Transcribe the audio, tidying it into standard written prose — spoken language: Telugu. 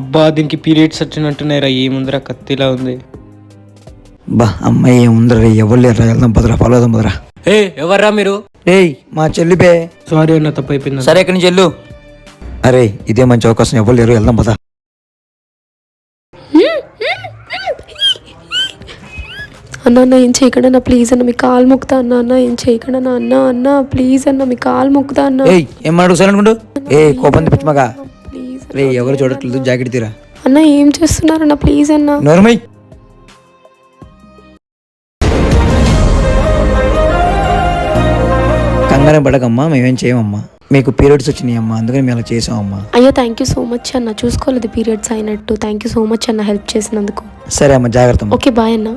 అబ్బా దీనికి పీరియడ్స్ వచ్చినట్టున్నాయిరా, ఏముందిరా కత్తిలా ఉంది. బా అమ్మాయి ఏముందరా, ఎవరు లేరా, వెళ్దాం పదరా, ఫాలో అవుదాం పదరా. ఏ ఎవర్రా మీరు? రేయ్ మా చెల్లిపే. సారీ అన్న, తప్పు అయిపోయింది. సరే ఇక్కడి నుంచి వెళ్ళు. అరే ఇదే మంచి అవకాశం, ఎవరు లేరు, వెళ్దాం పద. అన్న ఏం చేయకుండా అన్న ప్లీజ్ అన్న మీ కాలు మొక్కుతా అన్న ఏం చేయకుండా అన్న అన్న ప్లీజ్ అన్న మీ కాలు మొక్కుతా అన్న. ఏయ్ ఏం అడుగు అనుకుంటూ కోపం తెప్పించమగా. ప్లీజ్ రే ఎవరు చూడట్లేదు, జాకెట్ తీరా. అన్న ఏం చేస్తున్నారన్న ప్లీజ్ అన్న. నోర్మై కంగారం పడకమ్మా, మేమేం చేయమమ్మా. మీకు పీరియడ్స్ వచ్చినాయి అమ్మా, అందుకని మేము అలా చేసామమ్మా. అయ్యో థ్యాంక్ యూ సో మచ్ అన్న, చూసుకోలేదు పీరియడ్స్ అయినట్టు. థ్యాంక్ యూ సో మచ్ అన్న హెల్ప్ చేసినందుకు. సరే అమ్మా, జాగ్రత్త. ఓకే బాయ్ అన్న.